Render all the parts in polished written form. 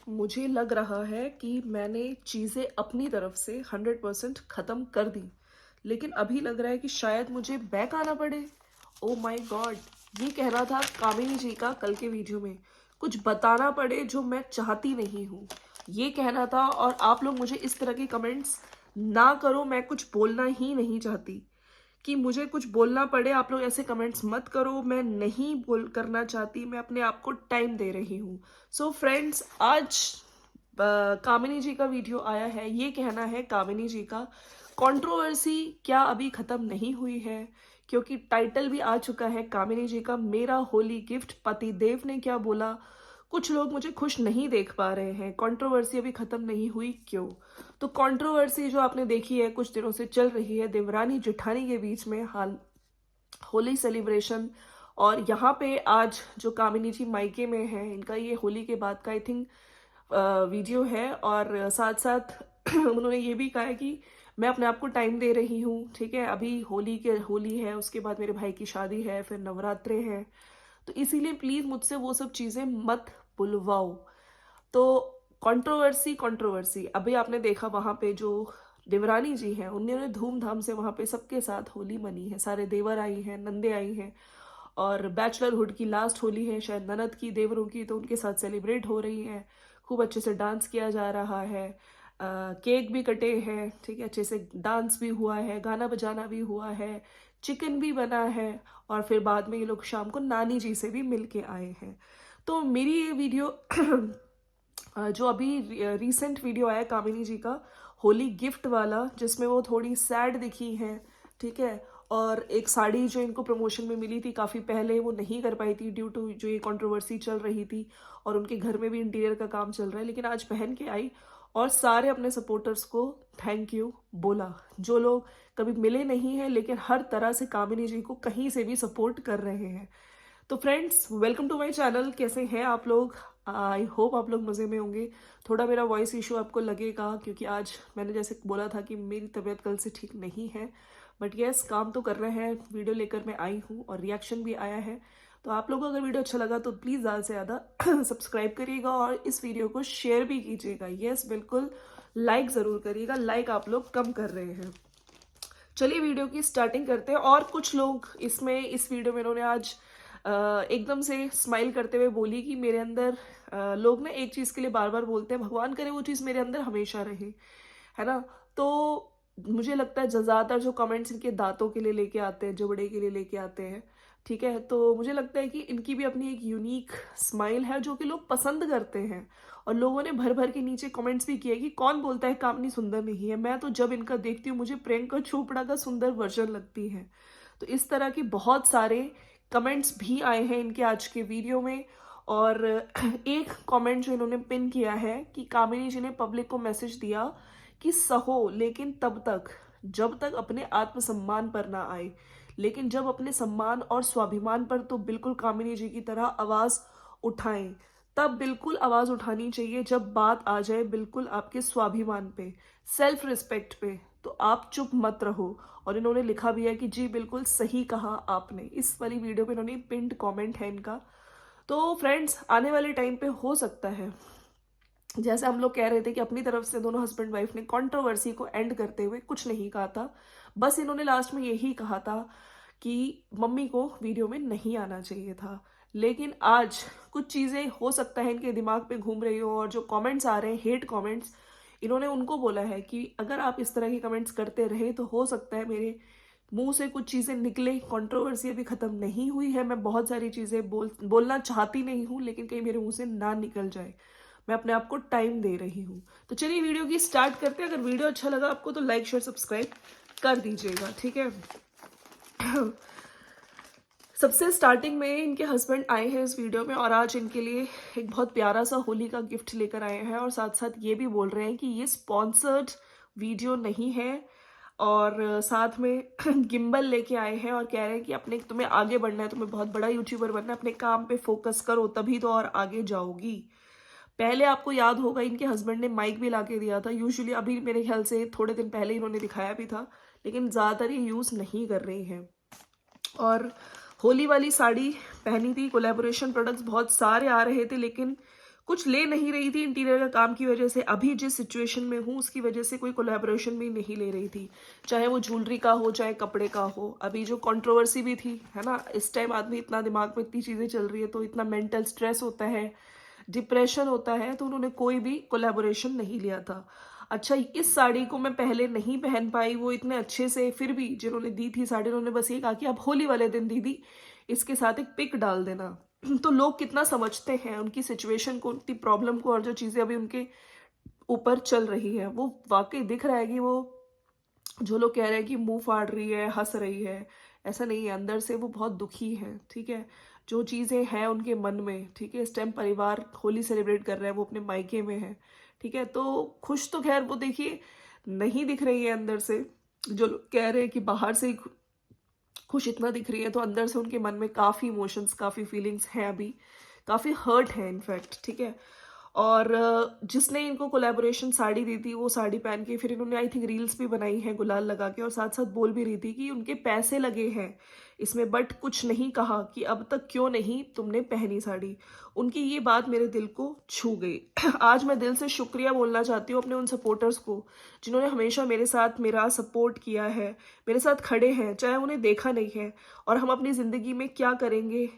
मुझे लग रहा है कि मैंने चीज़ें अपनी तरफ से 100% ख़त्म कर दी, लेकिन अभी लग रहा है कि शायद मुझे बैक आना पड़े। Oh my God! ये कहना था कामिनी जी का कल के वीडियो में, कुछ बताना पड़े जो मैं चाहती नहीं हूँ, ये कहना था। और आप लोग मुझे इस तरह के कमेंट्स ना करो, मैं कुछ बोलना ही नहीं चाहती कि मुझे कुछ बोलना पड़े। आप लोग ऐसे कमेंट्स मत करो, मैं नहीं बोल करना चाहती, मैं अपने आप को टाइम दे रही हूँ। सो फ्रेंड्स, आज कामिनी जी का वीडियो आया है। ये कहना है कामिनी जी का, कंट्रोवर्सी क्या अभी खत्म नहीं हुई है? क्योंकि टाइटल भी आ चुका है कामिनी जी का, मेरा होली गिफ्ट पतिदेव ने क्या बोला। कुछ लोग मुझे खुश नहीं देख पा रहे हैं, कंट्रोवर्सी अभी खत्म नहीं हुई क्यों? तो कंट्रोवर्सी जो आपने देखी है, कुछ दिनों से चल रही है देवरानी जेठानी के बीच में हाल होली सेलिब्रेशन। और यहाँ पे आज जो कामिनी जी मायके में है, इनका ये होली के बाद का आई थिंक वीडियो है। और साथ साथ उन्होंने ये भी कहा है कि मैं अपने आप को टाइम दे रही हूँ, ठीक है। अभी होली है, उसके बाद मेरे भाई की शादी है, फिर नवरात्रे हैं, तो इसीलिए प्लीज मुझसे वो सब चीजें मत बुलवाओ। तो कंट्रोवर्सी कंट्रोवर्सी अभी आपने देखा, वहां पे जो देवरानी जी हैं उन्होंने धूमधाम से वहां पे सबके साथ होली मनी है, सारे देवर आई हैं, नंदे आई हैं। और बैचलरहुड की लास्ट होली है शायद ननद की, देवरों की, तो उनके साथ सेलिब्रेट हो रही है। खूब अच्छे से डांस किया जा रहा है, केक भी कटे हैं, ठीक है, अच्छे से डांस भी हुआ है, गाना बजाना भी हुआ है, चिकन भी बना है। और फिर बाद में ये लोग शाम को नानी जी से भी मिल के आए हैं। तो मेरी ये वीडियो जो अभी रिसेंट वीडियो आया कामिनी जी का होली गिफ्ट वाला, जिसमें वो थोड़ी सैड दिखी हैं, ठीक है। और एक साड़ी जो इनको प्रमोशन में मिली थी काफ़ी पहले, वो नहीं कर पाई थी ड्यू टू जो ये कंट्रोवर्सी चल रही थी। और उनके घर में भी इंटीरियर का काम चल रहा है, लेकिन आज पहन के आई और सारे अपने सपोर्टर्स को थैंक यू बोला, जो लोग कभी मिले नहीं हैं लेकिन हर तरह से कामिनी जी को कहीं से भी सपोर्ट कर रहे हैं। तो friends, welcome to my channel. कैसे हैं आप लोग? आई होप आप लोग मज़े में होंगे। थोड़ा मेरा वॉइस इशू आपको लगेगा, क्योंकि आज मैंने जैसे बोला था कि मेरी तबीयत कल से ठीक नहीं है, बट यस, काम तो कर रहे हैं, वीडियो लेकर मैं आई हूँ और रिएक्शन भी आया है। तो आप लोगों को अगर वीडियो अच्छा लगा तो प्लीज़ ज़्यादा से ज़्यादा सब्सक्राइब करिएगा और इस वीडियो को शेयर भी कीजिएगा। यस बिल्कुल, लाइक ज़रूर करिएगा, लाइक आप लोग कम कर रहे हैं। चलिए वीडियो की स्टार्टिंग करते हैं। और कुछ लोग इसमें इस वीडियो में इन्होंने आज एकदम से स्माइल करते हुए बोली कि मेरे अंदर लोग ना एक चीज़ के लिए बार बार बोलते हैं, भगवान करे वो चीज़ मेरे अंदर हमेशा रहे, है ना। तो मुझे लगता है ज़्यादातर जो कमेंट्स इनके दांतों के लिए लेके आते हैं, जबड़े के लिए लेके आते हैं, ठीक है। तो मुझे लगता है कि इनकी भी अपनी एक यूनिक स्माइल है जो कि लोग पसंद करते हैं। और लोगों ने भर भर के नीचे कमेंट्स भी किए कि कौन बोलता है कामनी सुंदर नहीं है। मैं तो जब इनका देखती हूँ मुझे प्रियंका चोपड़ा का सुंदर वर्जन लगती है। तो इस तरह के बहुत सारे कमेंट्स भी आए हैं इनके आज के वीडियो में। और एक कमेंट जो इन्होंने पिन किया है कि कामिनी जी ने पब्लिक को मैसेज दिया कि सहो, लेकिन तब तक जब तक अपने आत्मसम्मान पर ना आए, लेकिन जब अपने सम्मान और स्वाभिमान पर तो बिल्कुल कामिनी जी की तरह आवाज उठाएं। तब बिल्कुल आवाज उठानी चाहिए जब बात आ जाए बिल्कुल आपके स्वाभिमान पे, सेल्फ रिस्पेक्ट पे, तो आप चुप मत रहो। और इन्होंने लिखा भी है कि जी बिल्कुल सही कहा आपने। इस वाली वीडियो पे इन्होंने पिंड कमेंट है इनका। तो फ्रेंड्स, आने वाले टाइम पे हो सकता है, जैसे हम लोग कह रहे थे कि अपनी तरफ से दोनों हस्बैंड वाइफ ने कंट्रोवर्सी को एंड करते हुए कुछ नहीं कहा था, बस इन्होंने लास्ट में यही कहा था कि मम्मी को वीडियो में नहीं आना चाहिए था। लेकिन आज कुछ चीजें हो सकता है इनके दिमाग पे घूम रही हो, और जो कमेंट्स आ रहे हैं हेट कमेंट्स, इन्होंने उनको बोला है कि अगर आप इस तरह के कमेंट्स करते रहे तो हो सकता है मेरे मुंह से कुछ चीजें निकले। कंट्रोवर्सी अभी खत्म नहीं हुई है, मैं बहुत सारी चीजें बोलना चाहती नहीं हूँ, लेकिन कहीं मेरे मुंह से ना निकल जाए। मैं अपने आप को टाइम दे रही हूँ। तो चलिए वीडियो की स्टार्ट करते हैं। अगर वीडियो अच्छा लगा आपको तो लाइक शेयर सब्सक्राइब कर दीजिएगा, ठीक है। सबसे स्टार्टिंग में इनके हस्बैंड आए हैं इस वीडियो में, और आज इनके लिए एक बहुत प्यारा सा होली का गिफ्ट लेकर आए हैं। और साथ साथ ये भी बोल रहे हैं कि ये स्पॉन्सर्ड वीडियो नहीं है। और साथ में गिम्बल लेके आए हैं और कह रहे हैं कि अपने तुम्हें आगे बढ़ना है, तुम्हें बहुत बड़ा यूट्यूबर बनना है, अपने काम पे फोकस करो तभी तो और आगे जाओगी। पहले आपको याद होगा इनके हस्बैंड ने माइक भी लाके दिया था। यूजुअली अभी मेरे ख्याल से थोड़े दिन पहले इन्होंने दिखाया भी था, लेकिन ज़्यादातर ये यूज़ नहीं कर रही हैं। और होली वाली साड़ी पहनी थी, कोलैबोरेशन प्रोडक्ट्स बहुत सारे आ रहे थे, लेकिन कुछ ले नहीं रही थी इंटीरियर का काम की वजह से। अभी जिस सिचुएशन में हूँ उसकी वजह से कोई कोलैबोरेशन भी नहीं ले रही थी, चाहे वो ज्वेलरी का हो चाहे कपड़े का हो। अभी जो कंट्रोवर्सी भी थी, है ना, इस टाइम आदमी इतना दिमाग में इतनी चीज़ें चल रही है तो इतना मेंटल स्ट्रेस होता है, डिप्रेशन होता है, तो उन्होंने कोई भी कोलैबोरेशन नहीं लिया था। अच्छा, इस साड़ी को मैं पहले नहीं पहन पाई वो इतने अच्छे से, फिर भी जिन्होंने दी थी साड़ी उन्होंने बस ये कहा कि आप होली वाले दिन दीदी इसके साथ एक पिक डाल देना। तो लोग कितना समझते हैं उनकी सिचुएशन को, उनकी प्रॉब्लम को, और जो चीज़ें अभी उनके ऊपर चल रही है वो वाकई दिख रहा है कि वो, जो लोग कह रहे हैं कि मुंह फाड़ रही है, हंस रही है, ऐसा नहीं है, अंदर से वो बहुत दुखी है। ठीक है, जो चीज़ें हैं उनके मन में, ठीक है, इस टाइम परिवार होली सेलिब्रेट कर रहा है, वो अपने मायके में है। ठीक है, तो खुश तो खैर वो देखिए नहीं दिख रही है अंदर से। जो लोग कह रहे हैं कि बाहर से ही खुश इतना दिख रही है, तो अंदर से उनके मन में काफ़ी इमोशंस, काफ़ी फीलिंग्स हैं, अभी काफ़ी हर्ट है इनफैक्ट। ठीक है, और जिसने इनको कोलैबोरेशन साड़ी दी थी वो साड़ी पहन के फिर इन्होंने आई थिंक रील्स भी बनाई हैं गुलाल लगा के, और साथ साथ बोल भी रही थी कि उनके पैसे लगे हैं इसमें, बट कुछ नहीं कहा कि अब तक क्यों नहीं तुमने पहनी साड़ी। उनकी ये बात मेरे दिल को छू गई। आज मैं दिल से शुक्रिया बोलना चाहती हूँ अपने उन सपोर्टर्स को जिन्होंने हमेशा मेरे साथ मेरा सपोर्ट किया है, मेरे साथ खड़े हैं, चाहे उन्हें देखा नहीं है। और हम अपनी ज़िंदगी में क्या करेंगे,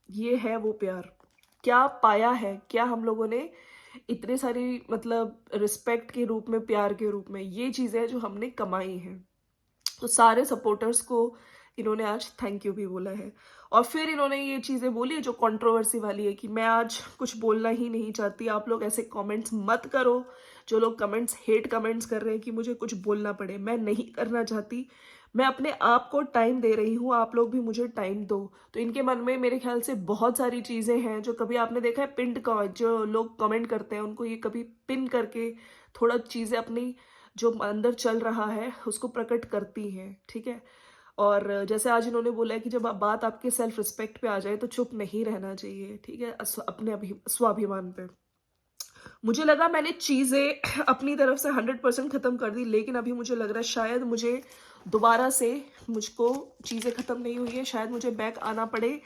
ये है वो प्यार। क्या पाया है, क्या हम लोगों ने इतने सारी मतलब रिस्पेक्ट के रूप में, प्यार के रूप में, ये चीज़ें हैं जो हमने कमाई हैं। तो सारे सपोर्टर्स को इन्होंने आज थैंक यू भी बोला है। और फिर इन्होंने ये चीज़ें बोली जो कंट्रोवर्सी वाली है कि मैं आज कुछ बोलना ही नहीं चाहती, आप लोग ऐसे कमेंट्स मत करो। जो लोग कमेंट्स, हेट कमेंट्स कर रहे हैं कि मुझे कुछ बोलना पड़े, मैं नहीं करना चाहती। मैं अपने आप को टाइम दे रही हूँ, आप लोग भी मुझे टाइम दो। तो इनके मन में मेरे ख्याल से बहुत सारी चीज़ें हैं जो कभी आपने देखा है पिंड का, जो लोग कमेंट करते हैं उनको ये कभी पिन करके थोड़ा चीज़ें अपनी जो अंदर चल रहा है उसको प्रकट करती हैं। ठीक है, और जैसे आज इन्होंने बोला है कि जब बात आपके सेल्फ रिस्पेक्ट पे आ जाए तो चुप नहीं रहना चाहिए। ठीक है, अपने स्वाभिमान पे। मुझे लगा मैंने चीज़ें अपनी तरफ से 100% ख़त्म कर दी, लेकिन अभी मुझे लग रहा है शायद मुझे दोबारा से, मुझको चीज़ें ख़त्म नहीं हुई है, शायद मुझे बैक आना पड़े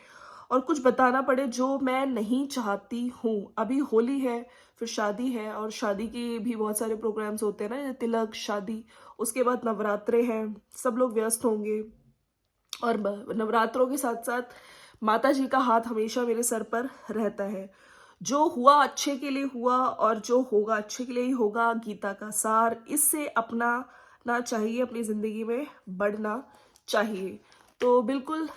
और कुछ बताना पड़े जो मैं नहीं चाहती हूँ। अभी होली है, फिर शादी है, और शादी के भी बहुत सारे प्रोग्राम्स होते हैं ना, तिलक, शादी, उसके बाद नवरात्रे हैं, सब लोग व्यस्त होंगे। और नवरात्रों के साथ साथ माता जी का हाथ हमेशा मेरे सर पर रहता है। जो हुआ अच्छे के लिए हुआ, और जो होगा अच्छे के लिए ही होगा, गीता का सार, इससे अपनाना चाहिए, अपनी ज़िंदगी में बढ़ना चाहिए। तो बिल्कुल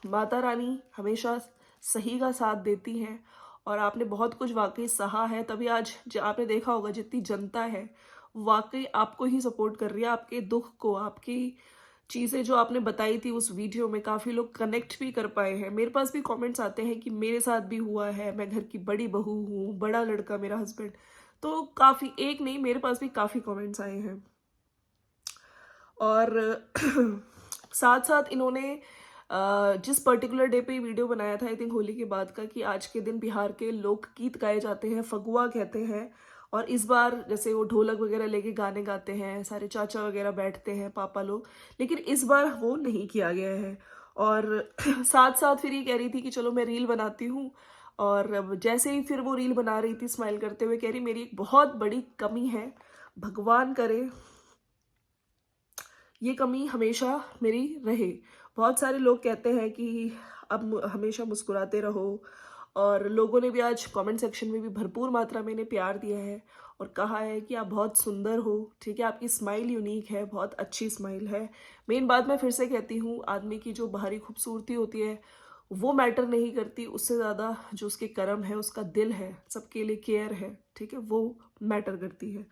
माता रानी हमेशा सही का साथ देती हैं, और आपने बहुत कुछ वाकई सहा है, तभी आज आपने देखा होगा जितनी जनता है वाकई आपको ही सपोर्ट कर रही है। आपके दुख को, आपकी चीज़ें जो आपने बताई थी उस वीडियो में, काफ़ी लोग कनेक्ट भी कर पाए हैं। मेरे पास भी कमेंट्स आते हैं कि मेरे साथ भी हुआ है, मैं घर की बड़ी बहू हूँ, बड़ा लड़का मेरा हस्बैंड, तो काफ़ी, एक नहीं, मेरे पास भी काफ़ी कमेंट्स आए हैं। और साथ साथ इन्होंने जिस पर्टिकुलर डे पे वीडियो बनाया था, आई थिंक होली के बाद का, कि आज के दिन बिहार के लोकगीत गाए जाते हैं, फगुआ कहते हैं। और इस बार जैसे वो ढोलक वगैरह लेके गाने गाते हैं, सारे चाचा वगैरह बैठते हैं, पापा लोग, लेकिन इस बार वो नहीं किया गया है। और साथ साथ फिर ये कह रही थी कि चलो मैं रील बनाती हूँ, और अब जैसे ही फिर वो रील बना रही थी स्माइल करते हुए, कह रही मेरी एक बहुत बड़ी कमी है, भगवान करे ये कमी हमेशा मेरी रहे। बहुत सारे लोग कहते हैं कि अब हमेशा मुस्कुराते रहो, और लोगों ने भी आज कमेंट सेक्शन में भी भरपूर मात्रा में इन्हें प्यार दिया है और कहा है कि आप बहुत सुंदर हो। ठीक है, आपकी स्माइल यूनिक है, बहुत अच्छी स्माइल है। मेन बात मैं फिर से कहती हूँ, आदमी की जो बाहरी खूबसूरती होती है वो मैटर नहीं करती, उससे ज़्यादा जो उसके कर्म है, उसका दिल है, सबके लिए केयर है, ठीक है, वो मैटर करती है।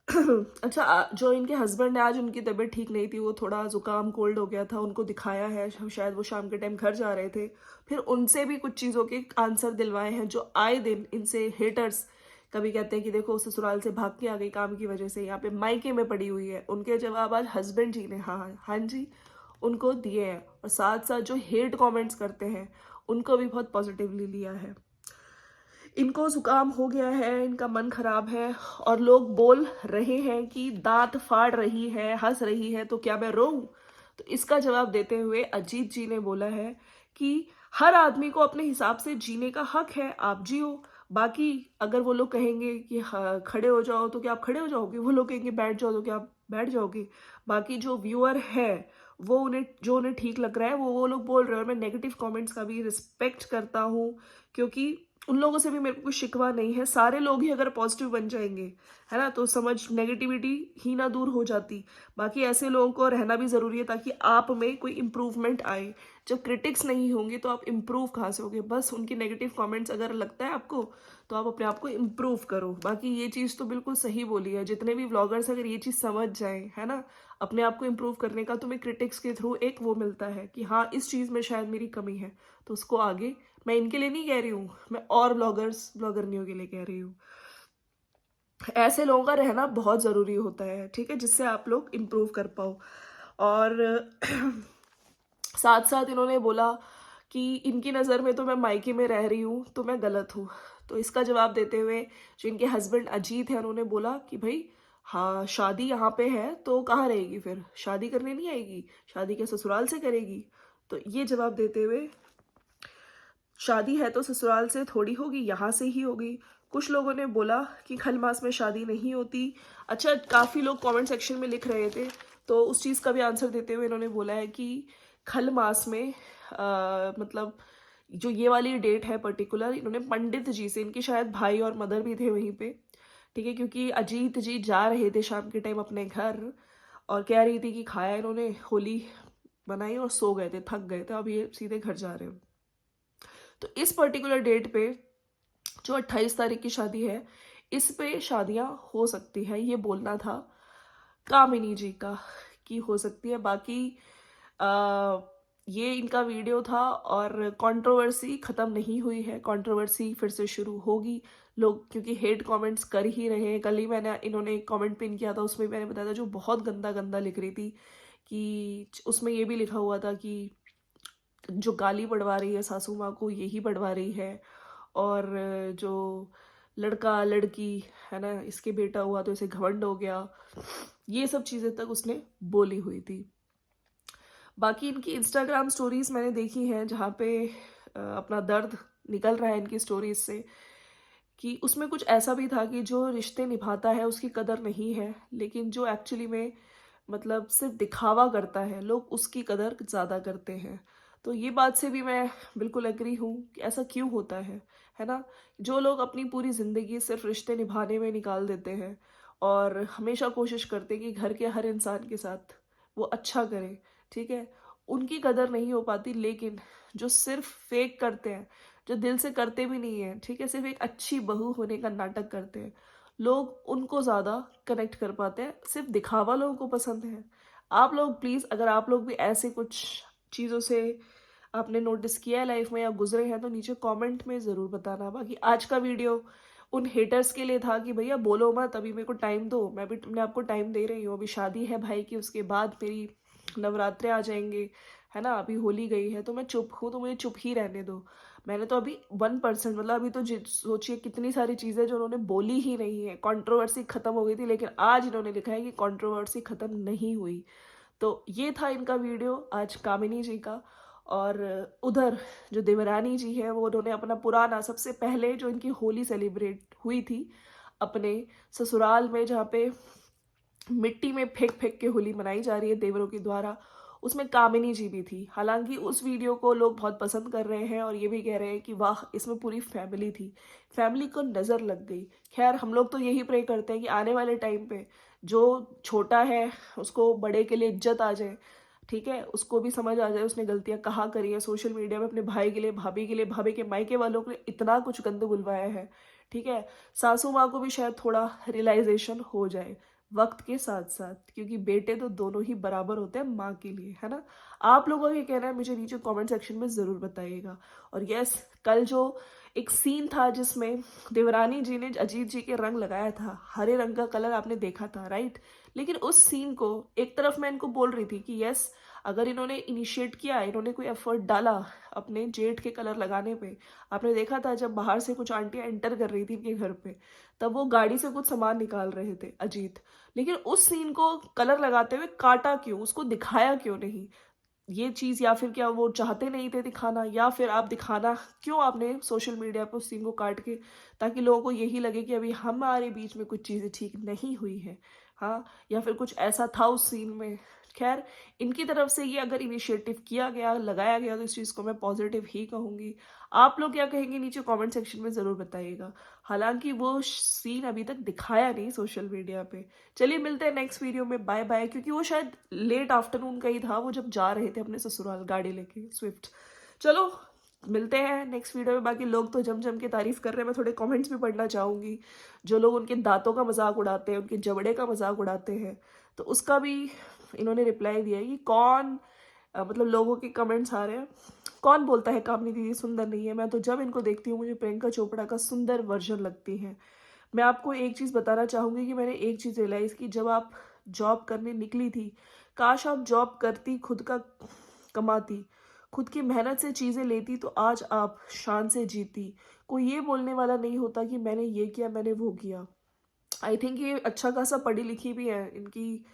अच्छा, जो इनके हस्बैंड है, आज उनकी तबीयत ठीक नहीं थी, वो थोड़ा ज़ुकाम कोल्ड हो गया था, उनको दिखाया है, शायद वो शाम के टाइम घर जा रहे थे, फिर उनसे भी कुछ चीज़ों के आंसर दिलवाए हैं जो आए दिन इनसे हेटर्स कभी कहते हैं कि देखो ससुराल से भाग के आ गई काम की वजह से, यहाँ पे मायके में पड़ी हुई है, उनके जवाब आज हस्बैंड जी ने हाँ हाँ जी उनको दिए हैं। और साथ साथ जो हेट कमेंट्स करते हैं उनको भी बहुत पॉजिटिवली लिया है। इनको जुकाम हो गया है, इनका मन खराब है, और लोग बोल रहे हैं कि दांत फाड़ रही है, हंस रही है, तो क्या मैं रोऊं? तो इसका जवाब देते हुए अजीत जी ने बोला है कि हर आदमी को अपने हिसाब से जीने का हक है, आप जियो, बाकी अगर वो लोग कहेंगे कि हाँ खड़े हो जाओ तो क्या आप खड़े हो जाओगे, वो लोग कहेंगे बैठ जाओ तो क्या आप बैठ जाओगे। बाकी जो व्यूअर है वो उन्हें ठीक लग रहा है वो लोग बोल रहे हैं, और मैं नेगेटिव कमेंट्स का भी रिस्पेक्ट करता हूँ, क्योंकि उन लोगों से भी मेरे को कोई शिकवा नहीं है। सारे लोग ही अगर पॉजिटिव बन जाएंगे, है ना, तो समझ नेगेटिविटी ही ना दूर हो जाती। बाकी ऐसे लोगों को रहना भी ज़रूरी है ताकि आप में कोई इम्प्रूवमेंट आए। जब क्रिटिक्स नहीं होंगे तो आप इम्प्रूव कहाँ से होगे। बस उनकी नेगेटिव कमेंट्स अगर लगता है आपको तो आप अपने आप को इम्प्रूव करो। बाकी ये चीज़ तो बिल्कुल सही बोली है, जितने भी व्लॉगर्स अगर ये चीज़ समझ जाएं, है ना, अपने आप को इम्प्रूव करने का तुम्हें क्रिटिक्स के थ्रू एक वो मिलता है कि हाँ इस चीज़ में शायद मेरी कमी है, तो उसको आगे, मैं इनके लिए नहीं कह रही हूँ, मैं और ब्लॉगरनियों के लिए कह रही हूँ, ऐसे लोगों का रहना बहुत ज़रूरी होता है, ठीक है, जिससे आप लोग इम्प्रूव कर पाओ। और साथ साथ इन्होंने बोला कि इनकी नज़र में तो मैं मायके में रह रही हूँ तो मैं गलत हूँ। तो इसका जवाब देते हुए जो इनके हस्बैंड अजीत हैं उन्होंने बोला कि भाई हाँ शादी यहाँ पे है तो कहाँ रहेगी, फिर शादी करने नहीं आएगी, शादी क्या ससुराल से करेगी। तो ये जवाब देते हुए शादी है तो ससुराल से थोड़ी होगी, यहाँ से ही होगी। कुछ लोगों ने बोला कि खलमास में शादी नहीं होती। अच्छा, काफ़ी लोग कमेंट सेक्शन में लिख रहे थे, तो उस चीज़ का भी आंसर देते हुए इन्होंने बोला है कि खलमास में मतलब जो ये वाली डेट है पर्टिकुलर, इन्होंने पंडित जी से, इनके शायद भाई और मदर भी थे वहीं पे, ठीक है, क्योंकि अजीत जी जा रहे थे शाम के टाइम अपने घर और कह रही थी कि खाया इन्होंने, होली बनाई और सो गए थे, थक गए थे, अब ये सीधे घर जा रहे हैं। तो इस पर्टिकुलर डेट पे जो 28 तारीख की शादी है, इस पे शादियां हो सकती है, ये बोलना था कामिनी जी का कि हो सकती है। बाकी आ, ये इनका वीडियो था और कंट्रोवर्सी ख़त्म नहीं हुई है, कंट्रोवर्सी फिर से शुरू होगी। लोग क्योंकि हेट कमेंट्स कर ही रहे हैं। कल ही मैंने इन्होंने एक कमेंट पिन किया था, उसमें मैंने बताया था जो बहुत गंदा गंदा लिख रही थी, कि उसमें ये भी लिखा हुआ था कि जो गाली पड़वा रही है सासू माँ को यही पड़वा रही है, और जो लड़का लड़की है ना, इसके बेटा हुआ तो इसे घमंड हो गया, ये सब चीज़ें तक उसने बोली हुई थी। बाकी इनकी इंस्टाग्राम स्टोरीज मैंने देखी हैं जहाँ पे अपना दर्द निकल रहा है इनकी स्टोरीज से, कि उसमें कुछ ऐसा भी था कि जो रिश्ते निभाता है उसकी कदर नहीं है, लेकिन जो एक्चुअली में मतलब सिर्फ दिखावा करता है लोग उसकी कदर ज़्यादा करते हैं। तो ये बात से भी मैं बिल्कुल एग्री हूँ कि ऐसा क्यों होता है ना। जो लोग अपनी पूरी ज़िंदगी सिर्फ रिश्ते निभाने में निकाल देते हैं और हमेशा कोशिश करते हैं कि घर के हर इंसान के साथ वो अच्छा करें, ठीक है, उनकी कदर नहीं हो पाती। लेकिन जो सिर्फ फेक करते हैं, जो दिल से करते भी नहीं है, ठीक है, सिर्फ एक अच्छी बहू होने का नाटक करते हैं, लोग उनको ज़्यादा कनेक्ट कर पाते हैं। सिर्फ दिखावा लोगों को पसंद है। आप लोग प्लीज़, अगर आप लोग भी ऐसे कुछ चीज़ों से आपने नोटिस किया है लाइफ में या गुजरे हैं तो नीचे कमेंट में ज़रूर बताना। बाकी आज का वीडियो उन हेटर्स के लिए था कि भैया बोलो मत, अभी मेरे को टाइम दो, मैं भी मैं आपको टाइम दे रही हूँ। अभी शादी है भाई की, उसके बाद मेरी नवरात्रे आ जाएंगे, है ना, अभी होली गई है तो मैं चुप हूँ, तो मुझे चुप ही रहने दो। मैंने तो अभी 1%, मतलब अभी तो सोचिए कितनी सारी चीज़ें जो उन्होंने बोली ही नहीं है। कंट्रोवर्सी खत्म हो गई थी, लेकिन आज इन्होंने लिखा है कि कंट्रोवर्सी खत्म नहीं हुई। तो ये था इनका वीडियो आज कामिनी जी का। और उधर जो देवरानी जी है वो उन्होंने अपना पुराना, सबसे पहले जो इनकी होली सेलिब्रेट हुई थी अपने ससुराल में, जहाँ पे मिट्टी में फेंक फेंक के होली मनाई जा रही है देवरों के द्वारा, उसमें कामिनी जी भी थी। हालांकि उस वीडियो को लोग बहुत पसंद कर रहे हैं और ये भी कह रहे हैं कि वाह इसमें पूरी फैमिली थी, फैमिली को नज़र लग गई। खैर हम लोग तो यही प्रे करते हैं कि आने वाले टाइम पे जो छोटा है उसको बड़े के लिए इज्जत आ जाए, ठीक है, उसको भी समझ आ जाए उसने गलतियां कहाँ करी है। सोशल मीडिया में अपने भाई के लिए, भाभी के लिए, भाभी के मायके वालों के लिए इतना कुछ गंद बुलवाया है, ठीक है, सासू माँ को भी शायद थोड़ा रियलाइजेशन हो जाए वक्त के साथ साथ, क्योंकि बेटे तो दोनों ही बराबर होते हैं माँ के लिए, है ना। आप लोगों का क्या कहना है मुझे नीचे कमेंट सेक्शन में ज़रूर बताइएगा। और यस, कल जो एक सीन था जिसमें देवरानी जी ने अजीत जी के रंग लगाया था, हरे रंग का कलर आपने देखा था, राइट। लेकिन उस सीन को एक तरफ मैं इनको बोल रही थी कि यस, अगर इन्होंने इनिशिएट किया, इन्होंने कोई एफर्ट डाला अपने जेठ के कलर लगाने पे। आपने देखा था जब बाहर से कुछ आंटियां एंटर कर रही थी इनके घर पे, तब वो गाड़ी से कुछ सामान निकाल रहे थे अजीत, लेकिन उस सीन को कलर लगाते हुए काटा क्यों, उसको दिखाया क्यों नहीं। ये चीज़, या फिर क्या वो चाहते नहीं थे दिखाना, या फिर आप दिखाना क्यों आपने सोशल मीडिया पे उस सीन को काट के, ताकि लोगों को यही लगे कि अभी हमारे बीच में कुछ चीज़ें ठीक नहीं हुई हैं, हाँ, या फिर कुछ ऐसा था उस सीन में। खैर, इनकी तरफ से ये अगर इनिशिएटिव किया गया, लगाया गया, तो इस चीज़ को मैं पॉजिटिव ही कहूँगी। आप लोग क्या कहेंगे नीचे कमेंट सेक्शन में ज़रूर बताइएगा। हालांकि वो सीन अभी तक दिखाया नहीं सोशल मीडिया पे। चलिए मिलते हैं नेक्स्ट वीडियो में, बाय बाय। क्योंकि वो शायद लेट आफ्टरनून का ही था, वो जब जा रहे थे अपने ससुराल गाड़ी लेके स्विफ्ट। चलो मिलते हैं नेक्स्ट वीडियो में। बाकी लोग तो जम जम के तारीफ कर रहे हैं, मैं थोड़े कमेंट्स भी पढ़ना चाहूँगी। जो लोग उनके दांतों का मजाक उड़ाते हैं, उनके जबड़े का मजाक उड़ाते हैं, तो उसका भी इन्होंने रिप्लाई दिया है कि कौन मतलब लोगों के कमेंट्स आ रहे हैं, कौन बोलता है कामनी दीदी सुंदर नहीं है। मैं तो जब इनको देखती हूँ मुझे प्रियंका चोपड़ा का सुंदर वर्जन लगती है। मैं आपको एक चीज़ बताना चाहूँगी कि मैंने एक चीज़ रियलाइज़ की, जब आप जॉब करने निकली थी, काश आप जॉब करती, खुद का कमाती, खुद की मेहनत से चीज़ें लेती, तो आज आप शान से जीती। कोई ये बोलने वाला नहीं होता कि मैंने ये किया, मैंने वो किया। आई थिंक ये अच्छा खासा पढ़ी लिखी भी है, इनकी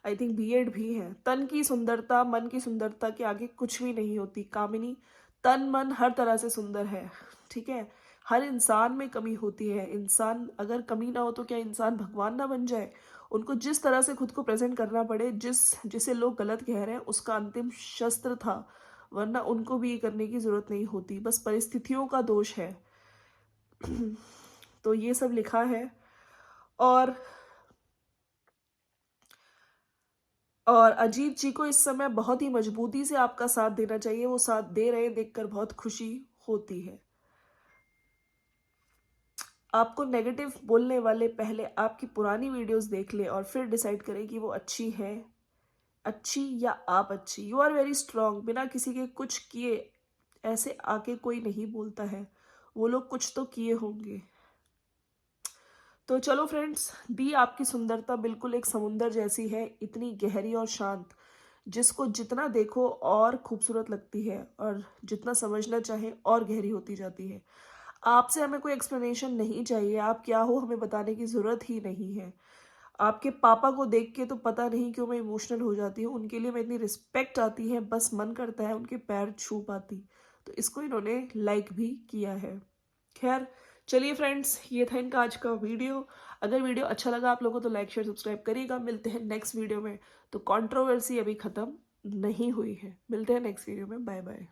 आई थिंक बीएड भी है। तन की सुंदरता मन की सुंदरता के आगे कुछ भी नहीं होती कामिनी। तन मन हर तरह से सुंदर है, ठीक है। हर इंसान में कमी होती है, इंसान अगर कमी ना हो तो क्या इंसान भगवान ना बन जाए। उनको जिस तरह से खुद को प्रेजेंट करना पड़े, जिसे लोग गलत कह रहे हैं, उसका अंतिम शस्त्र था, वरना उनको भी ये करने की जरूरत नहीं होती, बस परिस्थितियों का दोष है। तो ये सब लिखा है। और अजीत जी को इस समय बहुत ही मजबूती से आपका साथ देना चाहिए, वो साथ दे रहे हैं, देखकर बहुत खुशी होती है। आपको नेगेटिव बोलने वाले पहले आपकी पुरानी वीडियोस देख ले और फिर डिसाइड करें कि वो अच्छी है, अच्छी या आप अच्छी। यू आर वेरी स्ट्रांग, बिना किसी के कुछ किए ऐसे आके कोई नहीं बोलता है, वो लोग कुछ तो किए होंगे। तो चलो फ्रेंड्स, दी आपकी सुंदरता बिल्कुल एक समुंदर जैसी है, इतनी गहरी और शांत, जिसको जितना देखो और खूबसूरत लगती है, और जितना समझना चाहे और गहरी होती जाती है। आपसे हमें कोई एक्सप्लेनेशन नहीं चाहिए, आप क्या हो हमें बताने की ज़रूरत ही नहीं है। आपके पापा को देख के तो पता नहीं क्यों मैं इमोशनल हो जाती हूँ, उनके लिए मैं इतनी रिस्पेक्ट आती है, बस मन करता है उनके पैर छू पाती। तो इसको इन्होंने लाइक भी किया है। खैर चलिए फ्रेंड्स, ये था इनका आज का वीडियो। अगर वीडियो अच्छा लगा आप लोगों को तो लाइक शेयर सब्सक्राइब करिएगा। मिलते हैं नेक्स्ट वीडियो में। तो कंट्रोवर्सी अभी ख़त्म नहीं हुई है, मिलते हैं नेक्स्ट वीडियो में, बाय बाय।